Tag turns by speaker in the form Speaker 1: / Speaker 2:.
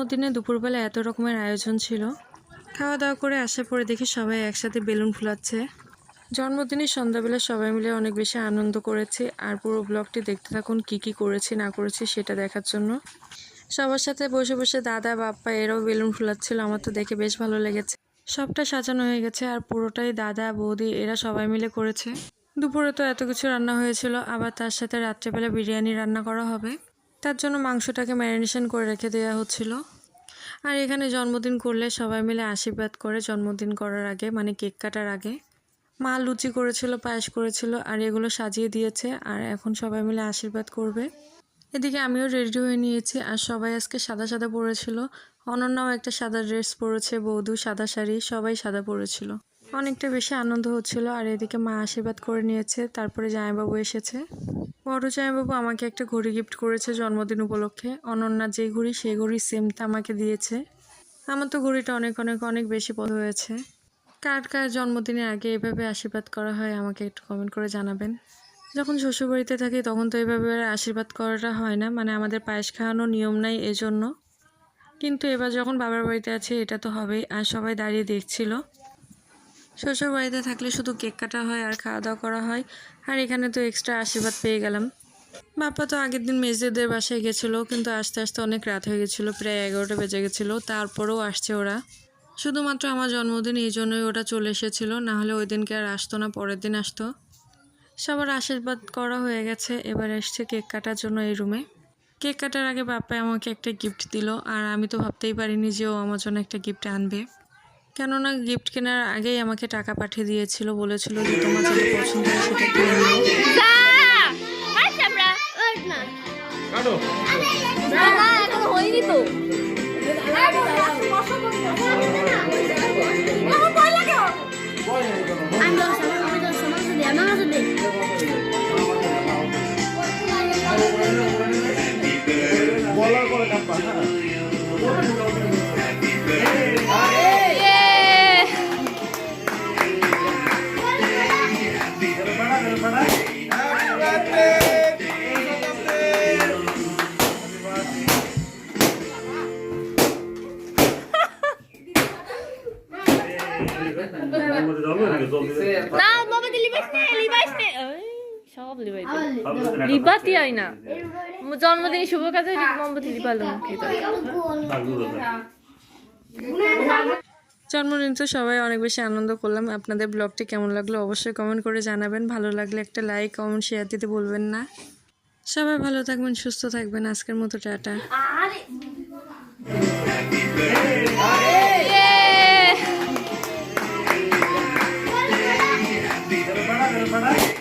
Speaker 1: জন্মদিনে দুপুরবেলা এত রকমের আয়োজন ছিল। খাওয়া দাওয়া করে আসার পরে দেখি সবাই একসাথে বেলুন ফুলাচ্ছে। জন্মদিনের সন্ধ্যাবেলা সবাই মিলে অনেক বেশি আনন্দ করেছি। আর পুরো ব্লগটি দেখতে থাকুন, কি কি করেছি না করেছি সেটা দেখার জন্য। সবার সাথে বসে বসে দাদা বাপ্পা এরাও বেলুন ফুলাচ্ছিল, আমার তো দেখে বেশ ভালো লেগেছে। সবটা সাজানো হয়ে গেছে আর পুরোটাই দাদা বৌদি এরা সবাই মিলে করেছে। দুপুরে তো এত কিছু রান্না হয়েছিল, আবার তার সাথে রাত্রেবেলা বিরিয়ানি রান্না করা হবে। তার জন্য মাংসটাকে ম্যারিনেশন করে রেখে দেওয়া হচ্ছিল। আর এখানে জন্মদিন করলে সবাই মিলে আশীর্বাদ করে জন্মদিন করার আগে, মানে কেক কাটার আগে। মা লুচি করেছিল, পায়েস করেছিল আর এগুলো সাজিয়ে দিয়েছে। আর এখন সবাই মিলে আশীর্বাদ করবে। এদিকে আমিও রেডি হয়ে নিয়েছি আর সবাই আজকে সাদা সাদা পরেছিল। অনন্যাও একটা সাদা ড্রেস পরেছে, বৌদু সাদা শাড়ি, সবাই সাদা পরেছিল। অনেকটা বেশি আনন্দ হচ্ছিল। আর এদিকে মা আশীর্বাদ করে নিয়েছে, তারপরে জামাইবাবু এসেছে। বড় জামাইবাবু আমাকে একটা ঘড়ি গিফট করেছে জন্মদিন উপলক্ষে। অনন্যা যে ঘড়ি সেই ঘড়ি সেমটা আমাকে দিয়েছে। আমার তো ঘড়িটা অনেক অনেক অনেক বেশি পছন্দ হয়েছে। কার কার জন্মদিনের আগে এভাবে আশীর্বাদ করা হয় আমাকে একটু কমেন্ট করে জানাবেন। যখন শ্বশুরবাড়িতে থাকি তখন তো এভাবে আশীর্বাদ করাটা হয় না, মানে আমাদের পায়েস খাওয়ানোর নিয়ম নাই এজন্য। কিন্তু এবার যখন বাবার বাড়িতে আছি এটা তো হবেই। আর সবাই দাঁড়িয়ে দেখছিল। শ্বশুর বাড়িতে থাকলে শুধু কেক কাটা হয় আর খাওয়া দাওয়া করা হয়, আর এখানে তো এক্সট্রা আশীর্বাদ পেয়ে গেলাম। বাপ্পা তো আগের দিন মেজদিদের বাসায় গেছিলো, কিন্তু আস্তে আস্তে অনেক রাত হয়ে গেছিলো, প্রায় 11টা বেজে গেছিলো। তারপরেও আসছে ওরা, শুধুমাত্র আমার জন্মদিন এই জন্যই ওটা চলে এসেছিলো, নাহলে ওই দিনকে আর আসতো না, পরের দিন আসতো। সবার আশীর্বাদ করা হয়ে গেছে, এবার এসছে কেক কাটার জন্য এই রুমে। কেক কাটার আগে বাপ্পা আমাকে একটা গিফট দিল, আর আমি তো ভাবতেই পারিনি যে ও আমার জন্য একটা গিফট আনবে। কেননা গিফট কেনার আগেই আমাকে টাকা পাঠিয়ে দিয়েছিল, বলেছিল যে তোমার যেটা পছন্দ হয় সেটা কিনে নিও।
Speaker 2: জন্মদিন শুভ কাজে মোমবাতি লিপালো।
Speaker 1: জন্মদিন তো সবাই অনেক বেশি আনন্দ করলাম। আপনাদের ব্লগটি কেমন লাগলো অবশ্যই কমেন্ট করে জানাবেন। ভালো লাগলে একটা লাইক কমেন্ট শেয়ার দিতে বলবেন না। সবাই ভালো থাকবেন, সুস্থ থাকবেন। আজকের মতো টাটা।